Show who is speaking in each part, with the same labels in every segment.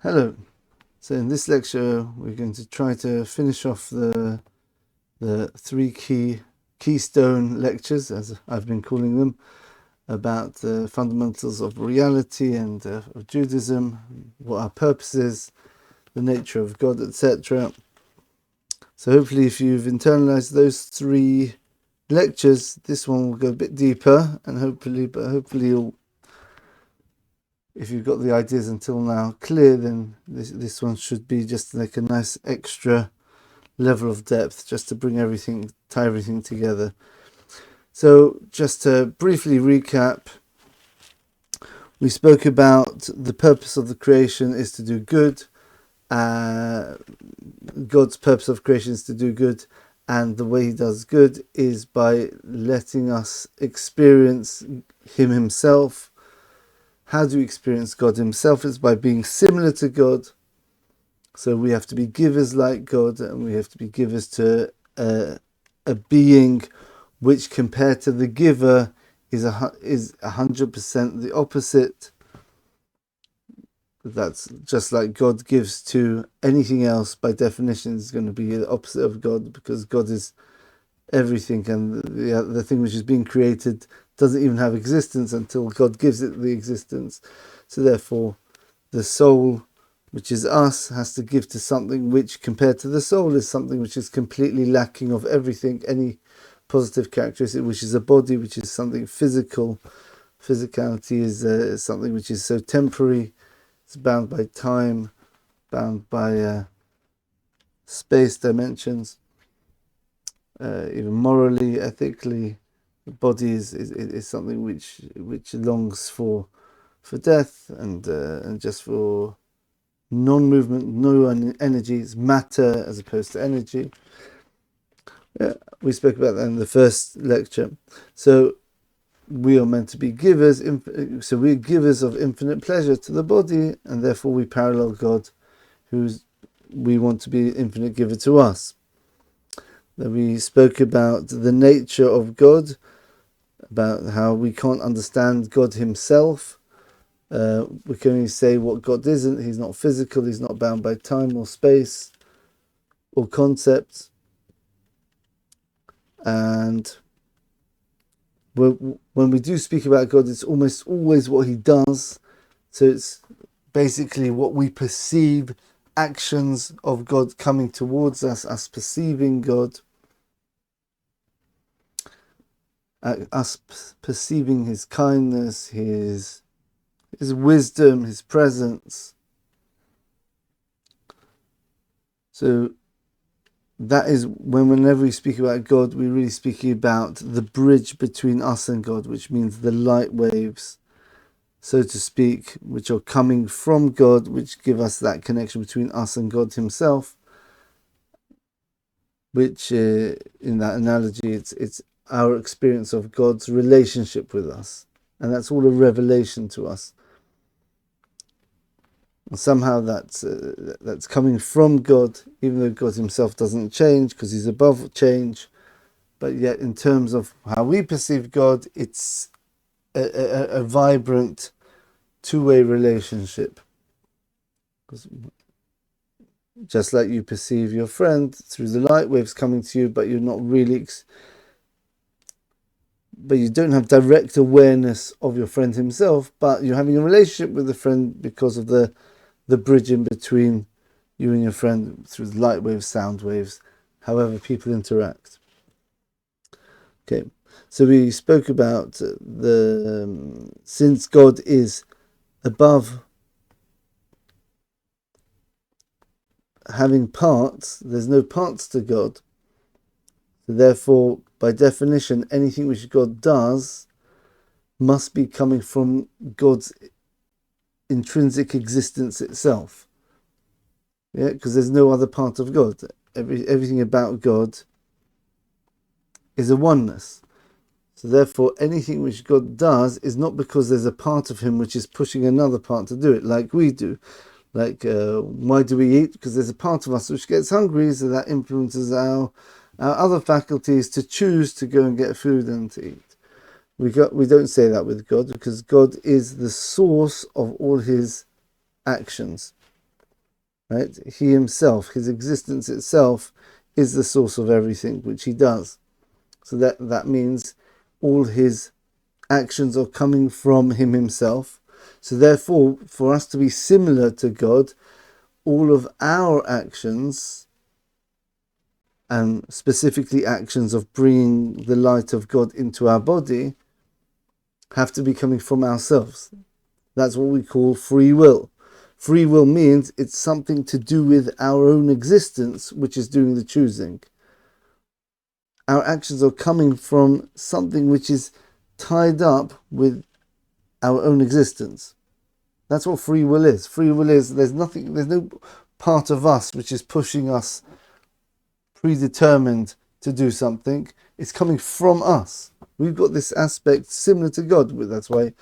Speaker 1: Hello. So in this lecture, we're going to try to finish off the three keystone lectures, as I've been calling them, about the fundamentals of reality and of Judaism, what our purpose is, the nature of God, etc. So hopefully, if you've internalized those three lectures, this one will go a bit deeper, and hopefully you'll, if you've got the ideas until now clear, then this one should be just like a nice extra level of depth, just to tie everything together. So just to briefly recap, we spoke about the purpose of the creation is to do good. God's purpose of creation is to do good, and the way he does good is by letting us experience him himself. How do we experience God himself? It's by being similar to God. So we have to be givers like God, and we have to be givers to a being which, compared to the giver, is 100% the opposite. That's just like God gives to anything else, by definition, is going to be the opposite of God, because God is everything, and the thing which is being created doesn't even have existence until God gives it the existence. So therefore, the soul, which is us, has to give to something which, compared to the soul, is something which is completely lacking of everything, any positive characteristic, which is a body, which is something physical. Physicality is something which is so temporary. It's bound by time, bound by space, dimensions. Even morally, ethically, the body is something which longs for death, and just for non-movement, no energy. It's matter as opposed to energy. We spoke about that in the first lecture. So we are meant to be givers. So we're givers of infinite pleasure to the body, and therefore we parallel God, we want to be infinite giver to us. Then we spoke about the nature of God, about how we can't understand God himself. We can only say what God isn't. He's not physical, he's not bound by time or space or concepts. And when we do speak about God, it's almost always what he does. So it's basically what we perceive, actions of God coming towards us perceiving God, us perceiving his kindness, his wisdom, his presence. So that is whenever we speak about God, we're really speaking about the bridge between us and God, which means the light waves, so to speak, which are coming from God, which give us that connection between us and God himself, which in that analogy, it's our experience of God's relationship with us, and that's all a revelation to us. And somehow that's coming from God, even though God himself doesn't change because he's above change. But yet, in terms of how we perceive God, it's a vibrant two-way relationship. Because just like you perceive your friend through the light waves coming to you, but you're not really, but you don't have direct awareness of your friend himself, but you're having a relationship with the friend because of the bridge in between you and your friend through the light waves, sound waves, however people interact. Okay, so we spoke about since God is above having parts, there's no parts to God. So therefore, by definition, anything which God does must be coming from God's intrinsic existence itself. Yeah, because there's no other part of God. Everything about God is a oneness. So therefore, anything which God does is not because there's a part of him which is pushing another part to do it, like we do. Like, why do we eat? Because there's a part of us which gets hungry, so that influences our other faculties to choose to go and get food and to eat. We don't say that with God, because God is the source of all his actions. right? He himself, his existence itself, is the source of everything which he does. So that means all his actions are coming from him himself. So therefore, for us to be similar to God, all of our actions, and specifically actions of bringing the light of God into our body, have to be coming from ourselves. That's what we call free will. Free will means it's something to do with our own existence, which is doing the choosing. Our actions are coming from something which is tied up with our own existence. That's what free will is. Free will is there's no part of us which is pushing us predetermined to do something. It's coming from us. We've got this aspect similar to God. That's why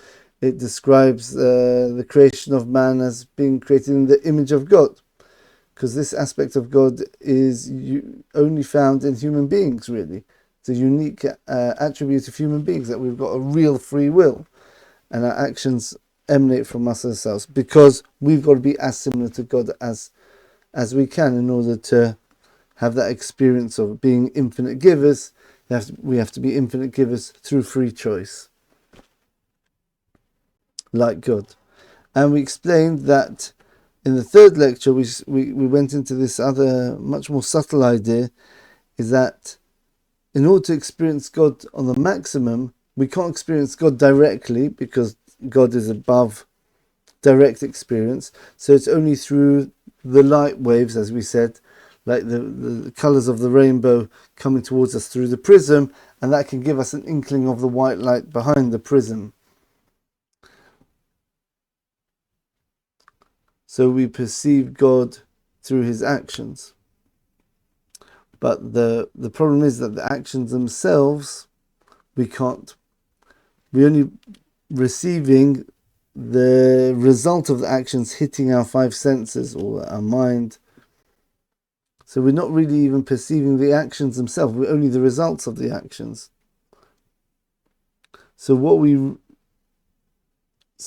Speaker 1: it describes the creation of man as being created in the image of God, because this aspect of God is only found in human beings, really. It's a unique attribute of human beings, that we've got a real free will, and our actions emanate from us ourselves, because we've got to be as similar to God as we can in order to have that experience of being infinite givers. We have to be infinite givers through free choice, like God. And we explained that in the third lecture, we went into this other, much more subtle idea, is that in order to experience God on the maximum, we can't experience God directly, because God is above direct experience. So it's only through the light waves, as we said, like the colours of the rainbow coming towards us through the prism, and that can give us an inkling of the white light behind the prism. So we perceive God through his actions. But the problem is that the actions themselves, we can't. We're only receiving the result of the actions hitting our five senses or our mind. So we're not really even perceiving the actions themselves. We're only the results of the actions. So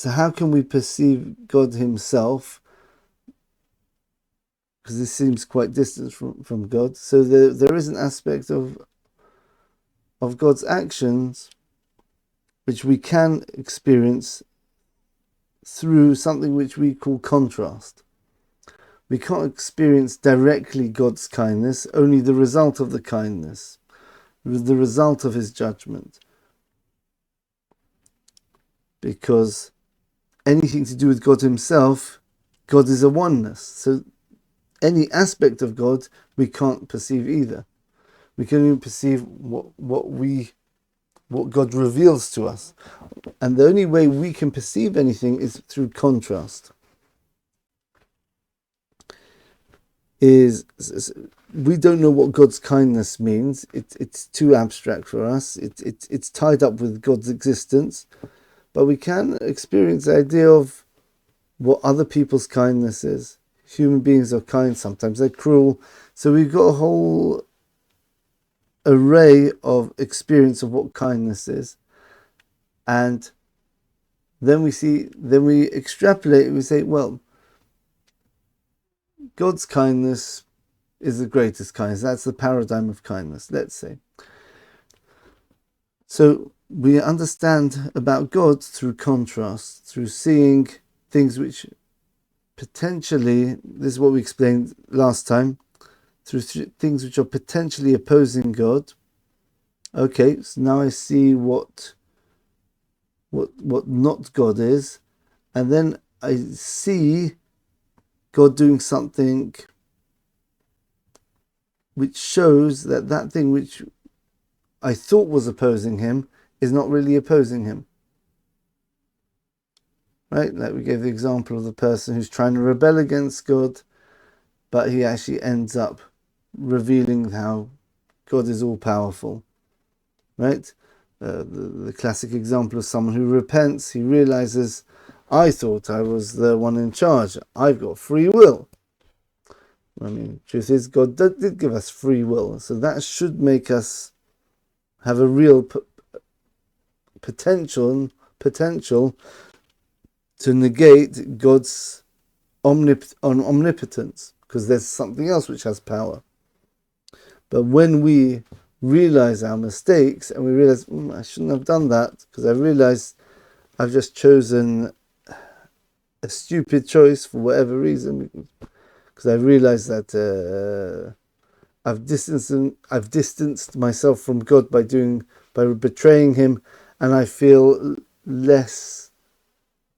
Speaker 1: how can we perceive God himself? Because this seems quite distant from God. So there is an aspect of God's actions which we can experience through something which we call contrast. We can't experience directly God's kindness, only the result of the kindness, the result of his judgment. Because anything to do with God himself, God is a oneness. So any aspect of God we can't perceive either. We can only perceive what God reveals to us. And the only way we can perceive anything is through contrast. We don't know what God's kindness means. It's too abstract for us. It's tied up with God's existence. But we can experience the idea of what other people's kindness is. Human beings are kind, sometimes they're cruel. So we've got a whole array of experience of what kindness is. And then we extrapolate and we say, well, God's kindness is the greatest kindness. That's the paradigm of kindness, let's say. So we understand about God through contrast, through seeing things which potentially, this is what we explained last time, through things which are potentially opposing God. Okay, so now I see what not God is, and then I see God doing something which shows that thing which I thought was opposing him is not really opposing him. Right? Like we gave the example of the person who's trying to rebel against God, but he actually ends up revealing how God is all powerful. Right? The classic example of someone who repents, he realizes, I thought I was the one in charge. I've got free will. I mean, truth is, God did give us free will, so that should make us have a real potential to negate God's on omnipotence, because there's something else which has power. But when we realize our mistakes and we realize, I shouldn't have done that, because I realize I've just chosen a stupid choice for whatever reason, because I realize that I've distanced myself from God by betraying Him, and I feel less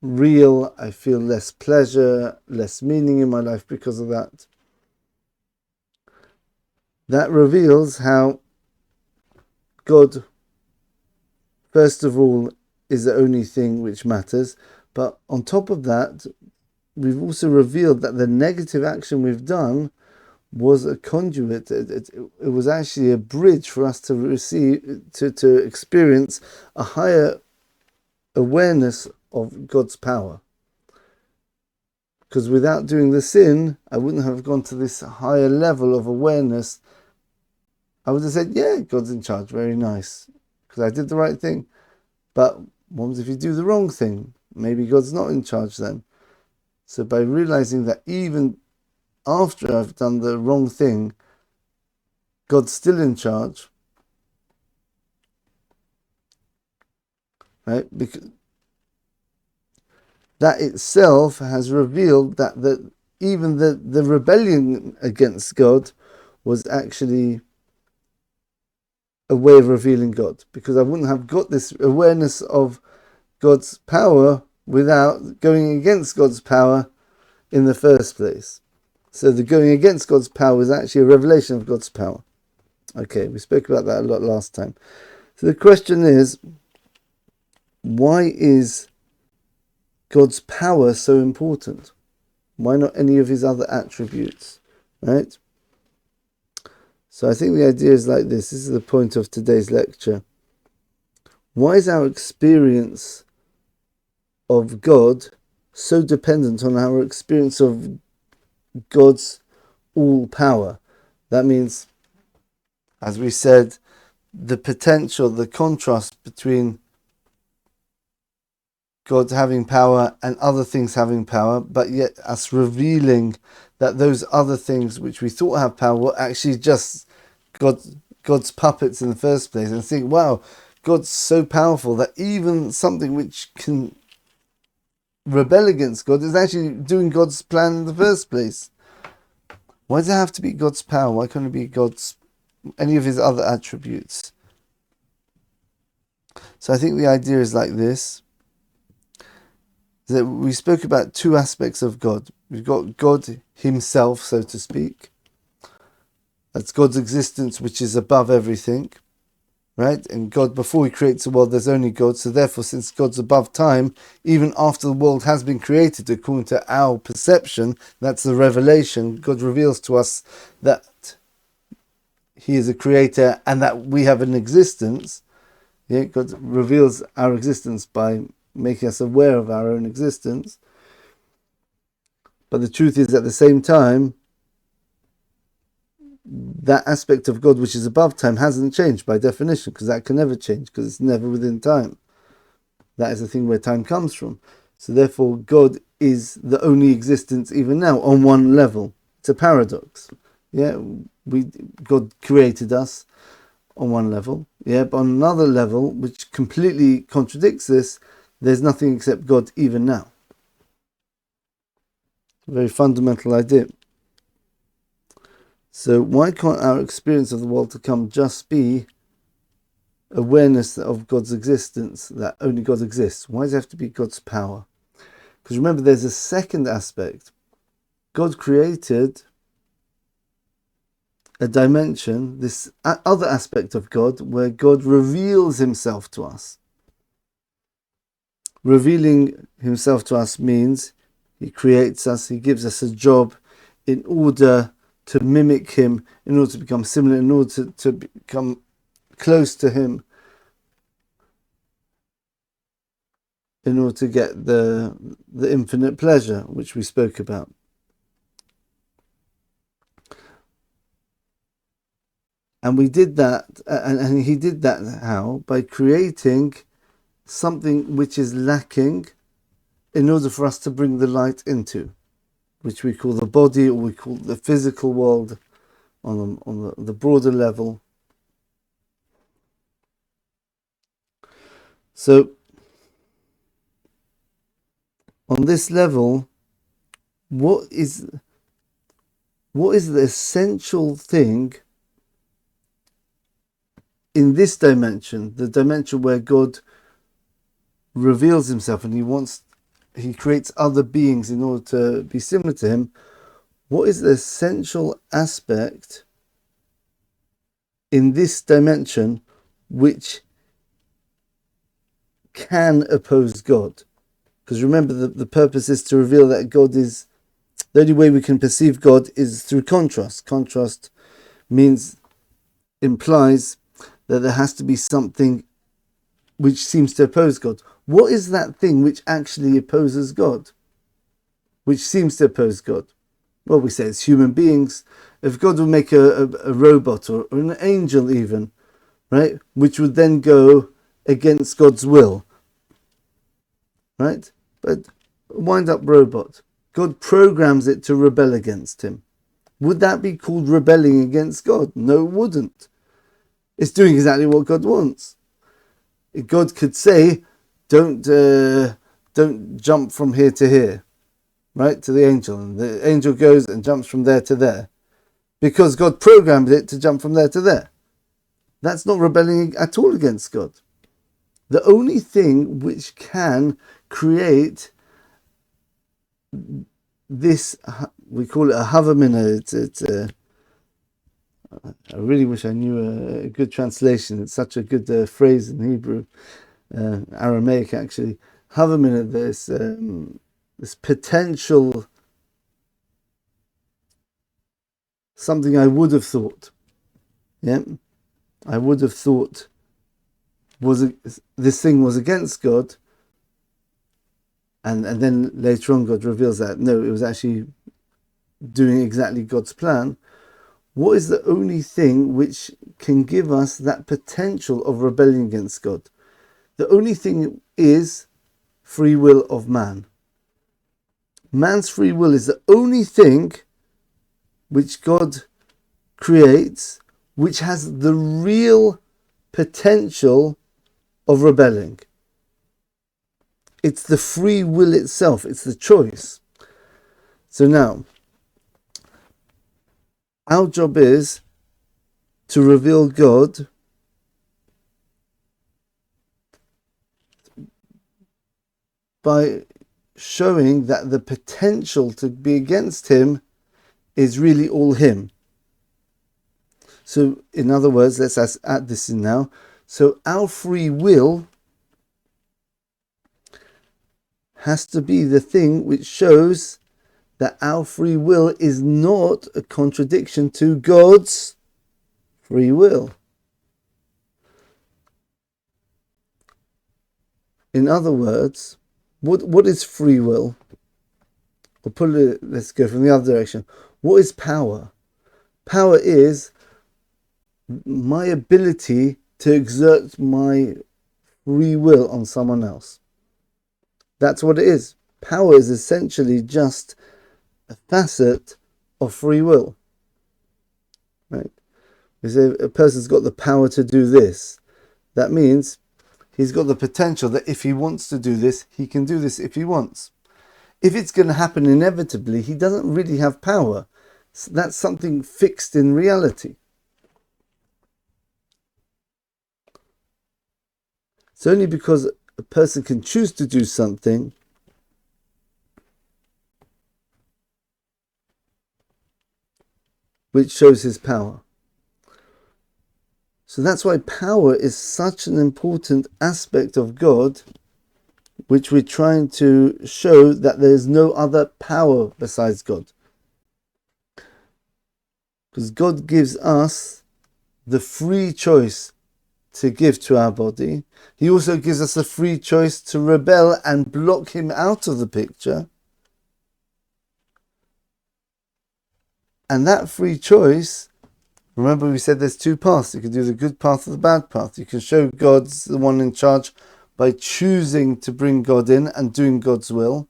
Speaker 1: real, I feel less pleasure, less meaning in my life because of that. That reveals how God, first of all, is the only thing which matters, but on top of that, we've also revealed that the negative action we've done was a conduit. It was actually a bridge for us to receive, to experience a higher awareness of God's power. Because without doing the sin, I wouldn't have gone to this higher level of awareness. I would have said, yeah, God's in charge, very nice, because I did the right thing. But what if you do the wrong thing? Maybe God's not in charge then. So by realizing that even after I've done the wrong thing, God's still in charge, right? Because that itself has revealed that even the rebellion against God was actually a way of revealing God, because I wouldn't have got this awareness of God's power without going against God's power in the first place. So the going against God's power is actually a revelation of God's power. Okay, we spoke about that a lot last time. So the question is, why is God's power so important? Why not any of His other attributes, right? So I think the idea is like this. This is the point of today's lecture. Why is our experience of God so dependent on our experience of God's all power? That means, as we said, the potential, the contrast between God having power and other things having power, but yet us revealing that those other things which we thought have power were actually just God's puppets in the first place, and think, wow, God's so powerful that even something which can rebel against God is actually doing God's plan in the first place. Why does it have to be God's power? Why can't it be any of His other attributes? So I think the idea is like this, that we spoke about two aspects of God. We've got God Himself, so to speak. That's God's existence, which is above everything, right? And God, before He creates the world, there's only God. So therefore, since God's above time, even after the world has been created, according to our perception, that's the revelation. God reveals to us that He is a creator and that we have an existence. Yeah, God reveals our existence by making us aware of our own existence. But the truth is, at the same time, that aspect of God which is above time hasn't changed by definition, because that can never change, because it's never within time. That is the thing where time comes from. So therefore, God is the only existence even now on one level. It's a paradox. Yeah, God created us on one level. Yeah, but on another level, which completely contradicts this, there's nothing except God even now. A very fundamental idea. So why can't our experience of the world to come just be awareness of God's existence, that only God exists? Why does it have to be God's power? Because remember, there's a second aspect. God created a dimension, this other aspect of God, where God reveals Himself to us. Revealing Himself to us means He creates us, He gives us a job in order to mimic Him, in order to become similar, in order to become close to Him, in order to get the infinite pleasure which we spoke about. And we did that, and He did that how? By creating something which is lacking in order for us to bring the light into. which we call the body, or we call the physical world on the broader level. So on this level, what is the essential thing in this dimension, the dimension where God reveals himself and he creates other beings in order to be similar to him? What is the essential aspect in this dimension which can oppose God? Because remember, the purpose is to reveal that God is, the only way we can perceive God is through contrast. Contrast implies that there has to be something which seems to oppose God. What is that thing which actually opposes God? Which seems to oppose God? Well, we say it's human beings. If God would make a robot or an angel even, right, which would then go against God's will, right? But a wind-up robot, God programs it to rebel against him. Would that be called rebelling against God? No, it wouldn't. It's doing exactly what God wants. God could say, don't jump from here to here, right, to the angel. And the angel goes and jumps from there to there, because God programmed it to jump from there to there. That's not rebelling at all against God. The only thing which can create this, we call it a havamina. I really wish I knew a good translation. It's such a good phrase in Hebrew, Aramaic actually. Havamina, this potential, something I would have thought. Yeah, I would have thought this thing was against God, and then later on God reveals that no, it was actually doing exactly God's plan. What is the only thing which can give us that potential of rebelling against God? The only thing is free will of man. Man's free will is the only thing which God creates which has the real potential of rebelling. It's the free will itself, it's the choice. So now, our job is to reveal God by showing that the potential to be against him is really all him. So, in other words, let's add this in now. So, our free will has to be the thing which shows that our free will is not a contradiction to God's free will. In other words, what is free will? Or let's go from the other direction. What is power? Power is my ability to exert my free will on someone else. That's what it is. Power is essentially just a facet of free will. Right? We say a person's got the power to do this. That means he's got the potential that if he wants to do this, he can do this if he wants. If it's going to happen inevitably, he doesn't really have power. That's something fixed in reality. It's only because a person can choose to do something which shows his power. So that's why power is such an important aspect of God, which we're trying to show that there is no other power besides God. Because God gives us the free choice to give to our body. He also gives us a free choice to rebel and block him out of the picture. And that free choice, remember we said there's two paths. You can do the good path or the bad path. You can show God's the one in charge by choosing to bring God in and doing God's will.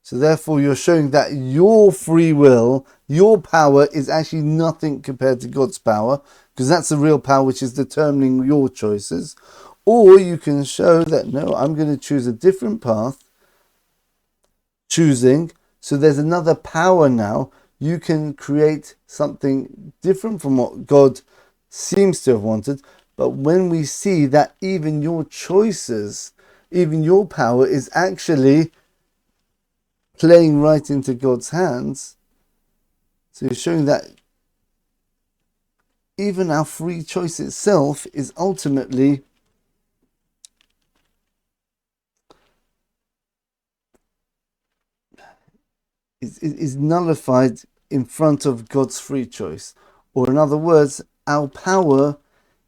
Speaker 1: So therefore you're showing that your free will, your power is actually nothing compared to God's power, because that's the real power which is determining your choices. Or you can show that, no, I'm going to choose a different path, choosing, so there's another power now. You can create something different from what God seems to have wanted. But when we see that even your choices, even your power is actually playing right into God's hands, so you're showing that even our free choice itself is ultimately is nullified in front of God's free choice. Or in other words, our power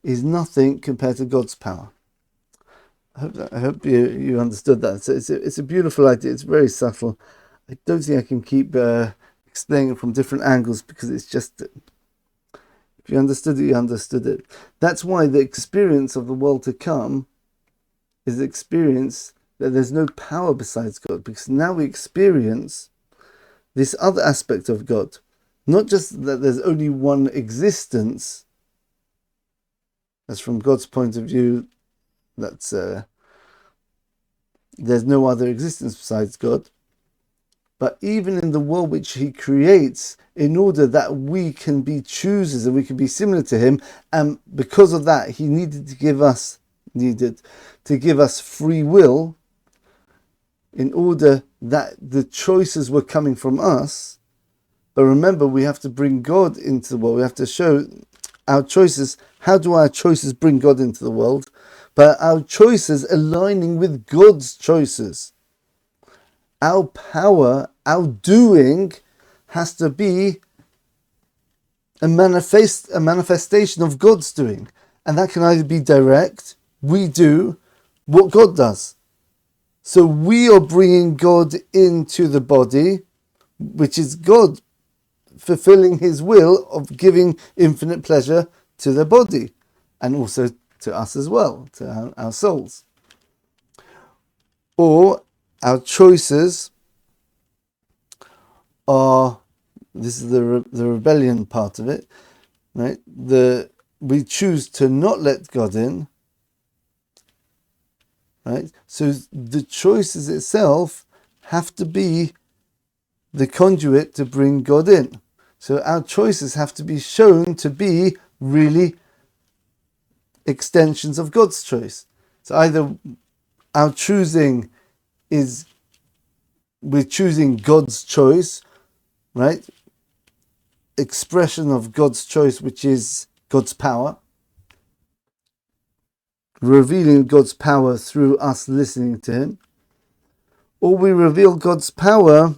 Speaker 1: is nothing compared to God's power. I hope you understood that. So it's a beautiful idea. It's very subtle. I don't think I can keep explaining it from different angles, because it's just, if you understood it, you understood it. That's why the experience of the world to come is the experience that there's no power besides God, because now we experience this other aspect of God. Not just that there's only one existence, as from God's point of view, that's there's no other existence besides God, but even in the world which He creates, in order that we can be choosers and we can be similar to Him, and because of that, He needed to give us free will, in order that the choices were coming from us. But remember, we have to bring God into the world. We have to show our choices. How do our choices bring God into the world? But our choices aligning with God's choices. Our power, our doing, has to be a manifestation of God's doing. And that can either be direct, we do what God does. So we are bringing God into the body, which is God fulfilling His will of giving infinite pleasure to the body, and also to us as well, to our souls. Or our choices are, this is the rebellion part of it, right? We choose to not let God in, right? So the choices itself have to be the conduit to bring God in. So our choices have to be shown to be really extensions of God's choice. So either our choosing is, we're choosing God's choice, right? Expression of God's choice, which is God's power. Revealing God's power through us listening to Him. Or we reveal God's power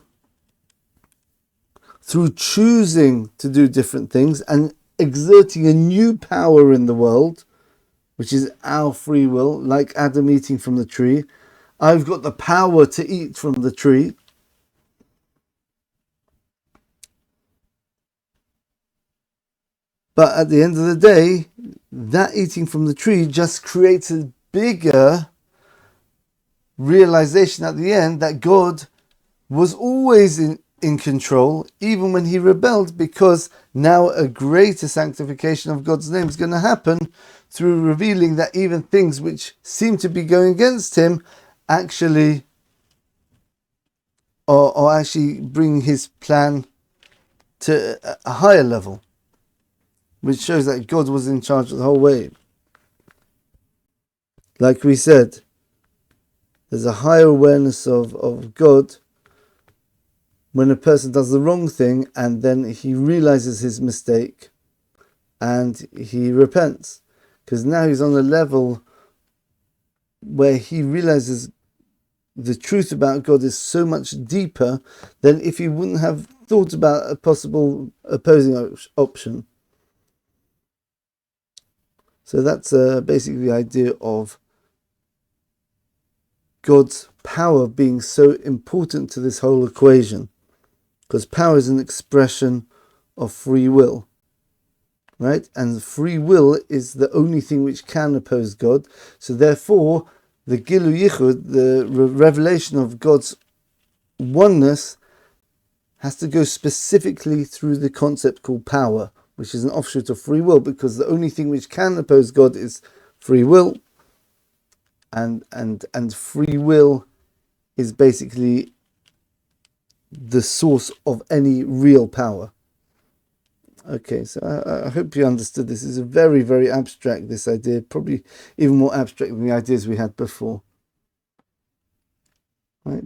Speaker 1: through choosing to do different things and exerting a new power in the world, which is our free will, like Adam eating from the tree. I've got the power to eat from the tree. But at the end of the day, that eating from the tree just creates a bigger realization at the end that God was always in control, even when He rebelled, because now a greater sanctification of God's name is going to happen through revealing that even things which seem to be going against Him actually are actually bring His plan to a higher level, which shows that God was in charge of the whole way. Like we said, there's a higher awareness of God when a person does the wrong thing and then he realizes his mistake and he repents. Because now he's on a level where he realizes the truth about God is so much deeper than if he wouldn't have thought about a possible opposing option. So that's basically the idea of God's power being so important to this whole equation. Because power is an expression of free will, right? And free will is the only thing which can oppose God. So therefore, the Giluy Yichud, the revelation of God's oneness has to go specifically through the concept called power, which is an offshoot of free will, because the only thing which can oppose God is free will, and free will is basically the source of any real power. Okay, so I hope you understood this. Is a very, very abstract, this idea, probably even more abstract than the ideas we had before. Right?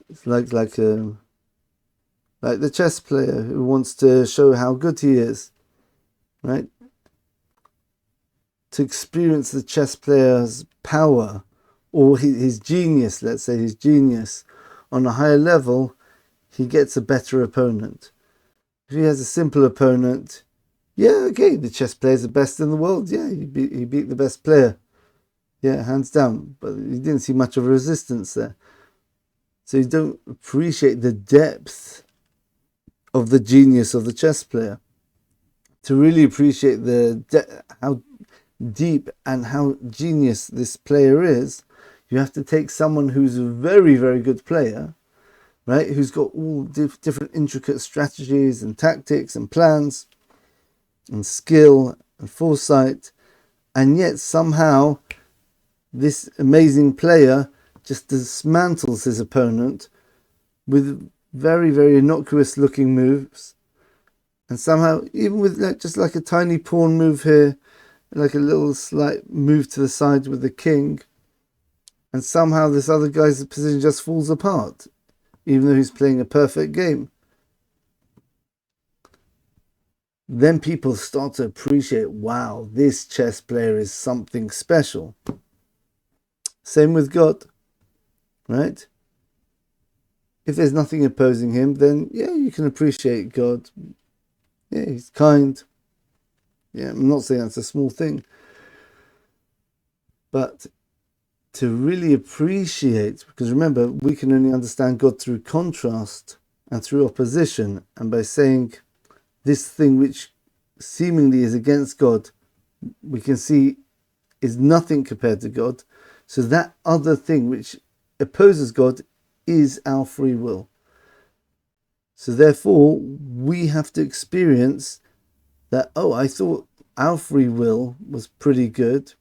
Speaker 1: It's like the chess player who wants to show how good he is, right? To experience the chess player's power or his genius, let's say his genius, on a higher level, he gets a better opponent. If he has a simple opponent, yeah, okay, the chess player's the best in the world. Yeah, he beat the best player. Yeah, hands down. But you didn't see much of a resistance there. So you don't appreciate the depth of the genius of the chess player. To really appreciate how deep and how genius this player is, you have to take someone who's a very, very good player, right? Who's got all different intricate strategies and tactics and plans and skill and foresight, and yet somehow this amazing player just dismantles his opponent with very, very innocuous looking moves, and somehow, even with just like a tiny pawn move here, like a little slight move to the side with the king, and somehow this other guy's position just falls apart, even though he's playing a perfect game. Then people start to appreciate, wow, this chess player is something special. Same with God, right? If there's nothing opposing him, then yeah, you can appreciate God. Yeah, he's kind. Yeah, I'm not saying that's a small thing. But to really appreciate, because remember, we can only understand God through contrast and through opposition, and by saying this thing which seemingly is against God, we can see is nothing compared to God. So that other thing which opposes God is our free will. So therefore, we have to experience that, oh, I thought our free will was pretty good,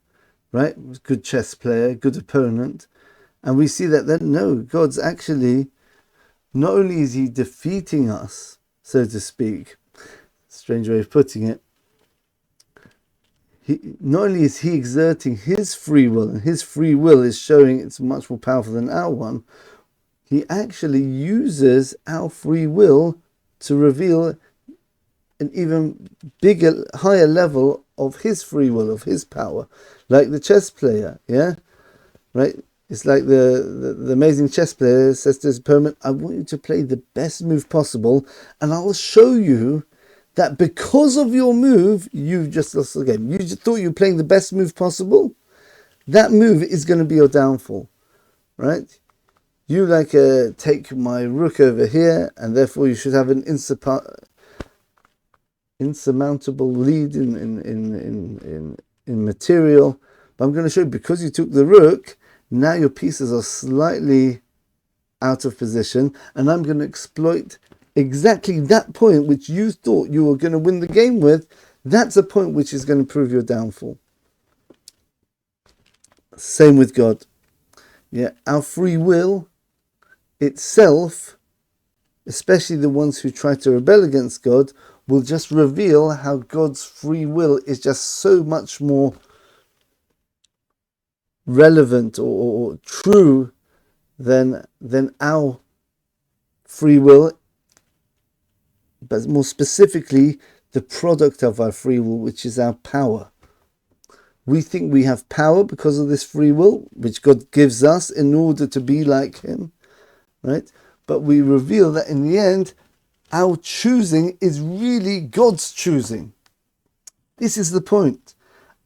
Speaker 1: right? Good chess player, good opponent. And we see that then, no, God's actually, not only is he defeating us, so to speak, strange way of putting it, not only is he exerting his free will, and his free will is showing it's much more powerful than our one, he actually uses our free will to reveal an even bigger, higher level of his free will, of his power. Like the chess player, yeah? Right? It's like the amazing chess player says to his opponent, I want you to play the best move possible, and I'll show you that because of your move, you've just lost the game. You just thought you were playing the best move possible. That move is going to be your downfall, right? You take my rook over here, and therefore you should have an insurmountable lead in material. But I'm going to show you, because you took the rook, now your pieces are slightly out of position, and I'm going to exploit exactly that point which you thought you were going to win the game with. That's a point which is going to prove your downfall. Same with God. Yeah, our free will itself, especially the ones who try to rebel against God, will just reveal how God's free will is just so much more relevant or true than our free will, but more specifically, the product of our free will, which is our power. We think we have power because of this free will, which God gives us in order to be like him, right? But we reveal that in the end, our choosing is really God's choosing. This is the point.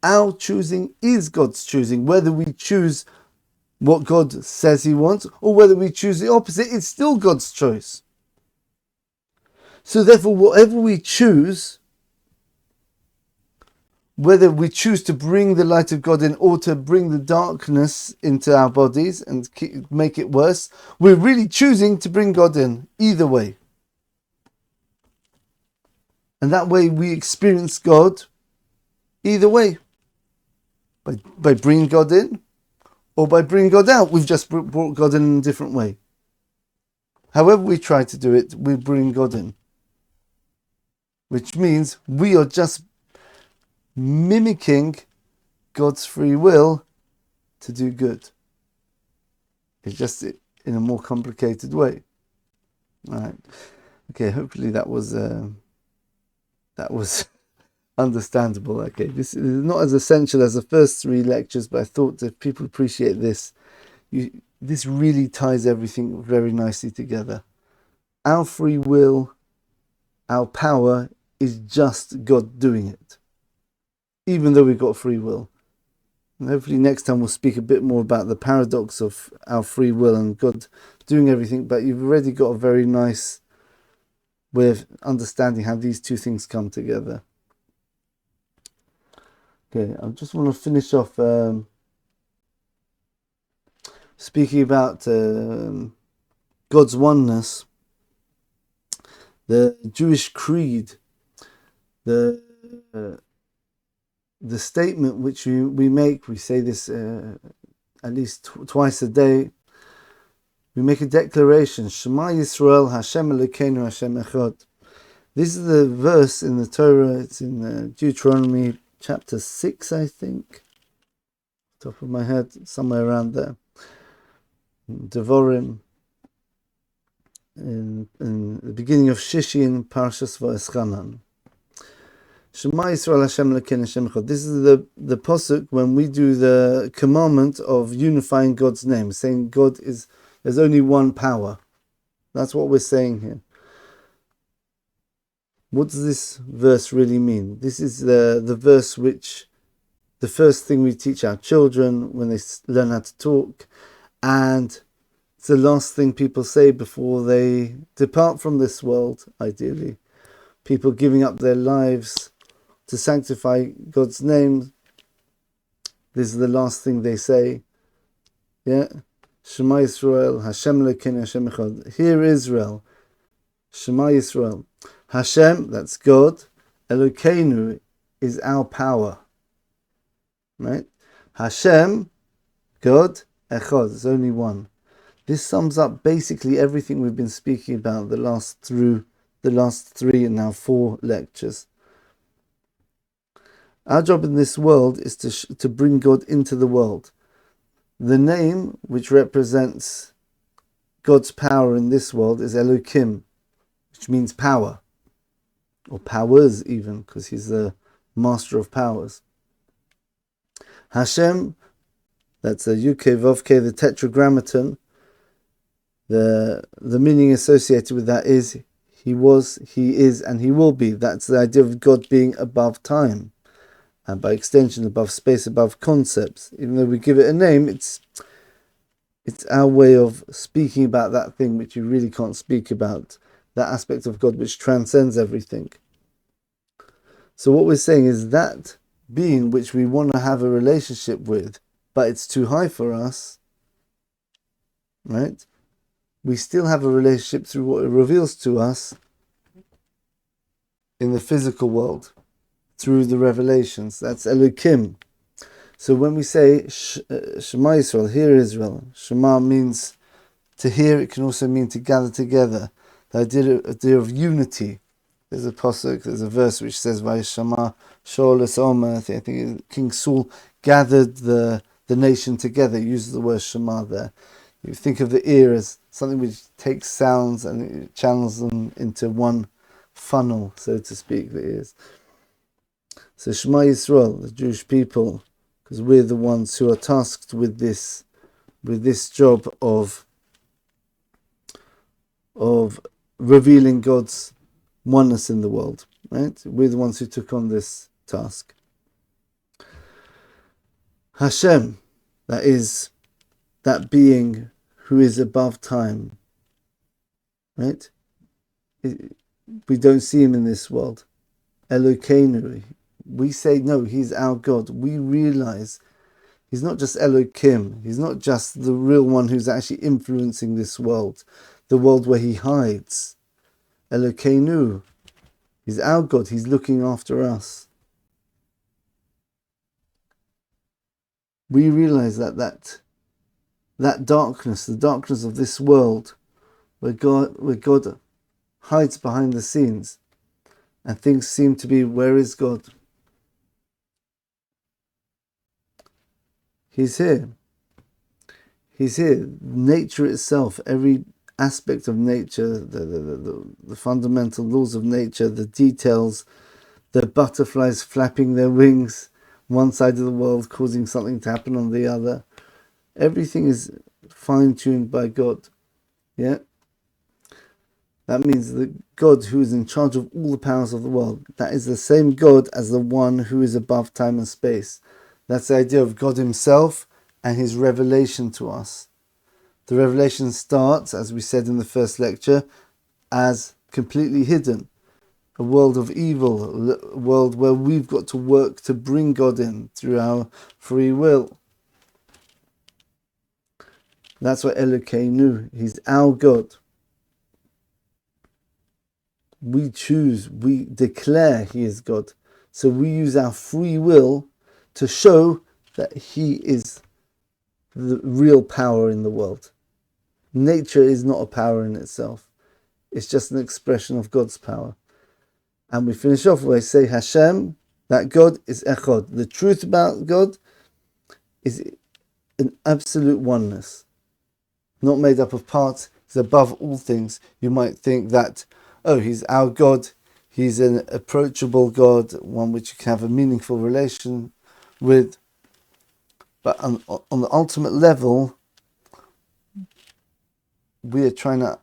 Speaker 1: Our choosing is God's choosing. Whether we choose what God says he wants, or whether we choose the opposite, it's still God's choice. So therefore, whatever we choose whether we choose to bring the light of God in or to bring the darkness into our bodies and make it worse, we're really choosing to bring God in, either way. And that way we experience God either way. By bringing God in or by bringing God out. We've just brought God in a different way. However we try to do it, we bring God in. Which means we are just mimicking God's free will to do good. It's just in a more complicated way. All right. Okay, hopefully that was understandable. Okay, this is not as essential as the first three lectures, but I thought that people appreciate this. This really ties everything very nicely together. Our free will, our power is just God doing it, even though we've got free will. And hopefully next time we'll speak a bit more about the paradox of our free will and God doing everything, but you've already got a very nice way of understanding how these two things come together. Okay, I just want to finish off speaking about God's oneness, the Jewish creed, the statement which we make. We say this at least twice a day. We make a declaration, Shema Yisrael, Hashem Elokeinu, Hashem Echad. This is the verse in the Torah. It's in Deuteronomy chapter 6, I think. Top of my head, somewhere around there. Devorim, in the beginning of Shishi in Parshas Va'eschanan. Shema Yisrael Hashem Elokeinu Hashem Echad. This is the pasuk when we do the commandment of unifying God's name, saying there's only one power. That's what we're saying here. What does this verse really mean? This is the verse which, the first thing we teach our children when they learn how to talk, and it's the last thing people say before they depart from this world, ideally. People giving up their lives to sanctify God's name. This is the last thing they say. Yeah? Shema Yisrael, Hashem Elokeinu, Hashem Echad. Hear Israel, Shema Yisrael. Hashem, that's God. Elokeinu is our power. Right? Hashem, God, Echad, there's only one. This sums up basically everything we've been speaking about the last 3 and now 4 lectures. Our job in this world is to bring God into the world. The name which represents God's power in this world is Elokim, which means power, or powers even, because he's the master of powers. Hashem, that's a Yud Kei Vav Kei, the tetragrammaton. The meaning associated with that is he was, he is, and he will be. That's the idea of God being above time, and by extension above space, above concepts. Even though we give it a name, it's our way of speaking about that thing which you really can't speak about, that aspect of God which transcends everything. So what we're saying is that being which we want to have a relationship with, but it's too high for us, right? We still have a relationship through what it reveals to us in the physical world, through the revelations. That's Elokim. So when we say Shema Yisrael, hear Israel, Shema means to hear. It can also mean to gather together. The idea of unity. There's a pasuk, there's a verse which says, Vayishama Shaul es Omer. I think King Saul gathered the nation together. He uses the word Shema there. You think of the ear as something which takes sounds and it channels them into one funnel, so to speak, the ears. So Shema Yisrael, the Jewish people, because we're the ones who are tasked with this job of revealing God's oneness in the world, right? We're the ones who took on this task. Hashem, that is that being who is above time, right? We don't see him in this world. Elokeinu, we say, no, he's our God. We realize he's not just Elohim. He's not just the real one who's actually influencing this world, the world where he hides. Elokeinu. He's our God. He's looking after us. We realize that darkness, the darkness of this world, where God hides behind the scenes, and things seem to be, where is God? He's here. He's here. Nature itself, every aspect of nature, the fundamental laws of nature, the details, the butterflies flapping their wings one side of the world, causing something to happen on the other. Everything is fine-tuned by God. Yeah? That means the God who is in charge of all the powers of the world, that is the same God as the one who is above time and space. That's the idea of God himself and his revelation to us. The revelation starts, as we said in the first lecture, as completely hidden. A world of evil, a world where we've got to work to bring God in through our free will. That's what Elokeinu, he's our God. We choose, we declare he is God. So we use our free will to show that he is the real power in the world. Nature is not a power in itself. It's just an expression of God's power. And we finish off where I say Hashem, that God is Echad. The truth about God is an absolute oneness, not made up of parts. He's above all things. You might think that, oh, he's our God, he's an approachable God, one which you can have a meaningful relation with. But on the ultimate level, we are trying to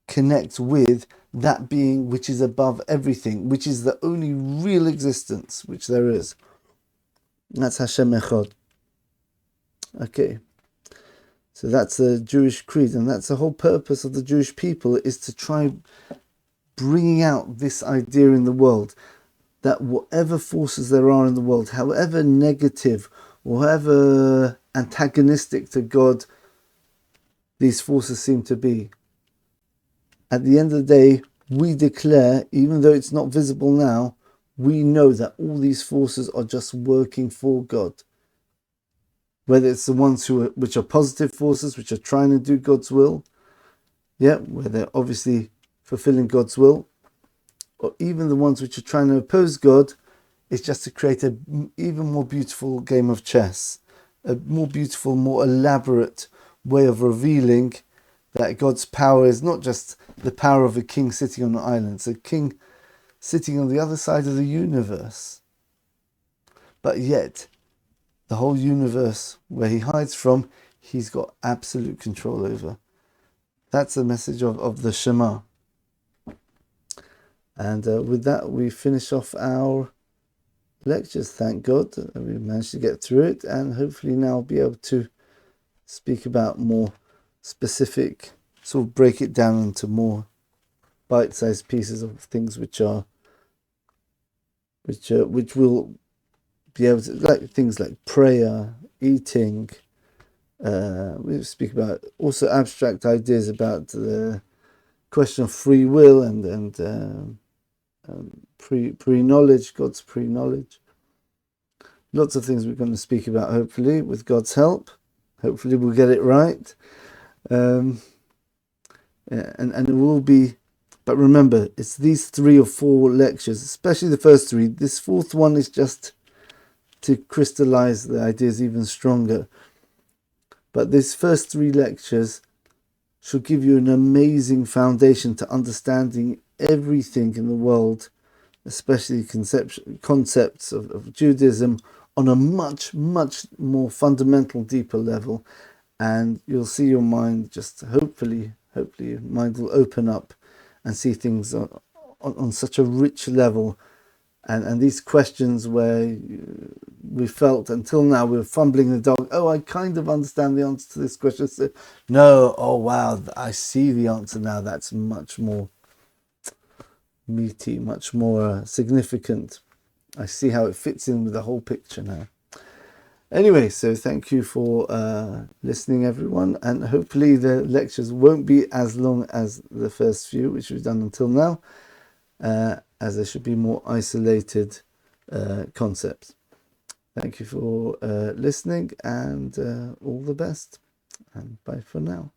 Speaker 1: connect with that being which is above everything, which is the only real existence which there is. That's Hashem Echad. Okay. So that's the Jewish creed, and that's the whole purpose of the Jewish people, is to try bringing out this idea in the world, that whatever forces there are in the world, however negative or however antagonistic to God these forces seem to be, at the end of the day, we declare, even though it's not visible now, we know that all these forces are just working for God. Whether it's the ones which are positive forces, which are trying to do God's will, yeah, where they're obviously fulfilling God's will, or even the ones which are trying to oppose God, is just to create an even more beautiful game of chess, a more beautiful, more elaborate way of revealing that God's power is not just the power of a king sitting on an island. It's a king sitting on the other side of the universe. But yet, the whole universe where he hides from, he's got absolute control over. That's the message of the Shema. And with that, we finish off our lectures. Thank God we managed to get through it, and hopefully now I'll be able to speak about more specific, sort of break it down into more bite-sized pieces of things which will be able to, like things like prayer, eating. We speak about also abstract ideas about the question of free will and pre-knowledge, God's pre-knowledge. Lots of things we're going to speak about, hopefully, with God's help. Hopefully we'll get it right. And it will be, but remember, it's these 3 or 4 lectures, especially the first 3. This 4th one is just to crystallize the ideas even stronger. But these first 3 lectures should give you an amazing foundation to understanding everything in the world, especially concepts of Judaism, on a much, much more fundamental, deeper level. And you'll see your mind just hopefully your mind will open up and see things on such a rich level. And these questions where we felt until now we were fumbling in the dark. Oh, I kind of understand the answer to this question. So, no, oh wow, I see the answer now. That's much more meaty, much more significant. I see how it fits in with the whole picture now. Anyway, so thank you for listening, everyone, and hopefully the lectures won't be as long as the first few, which we've done until now, as there should be more isolated concepts. Thank you for listening, and all the best, and bye for now.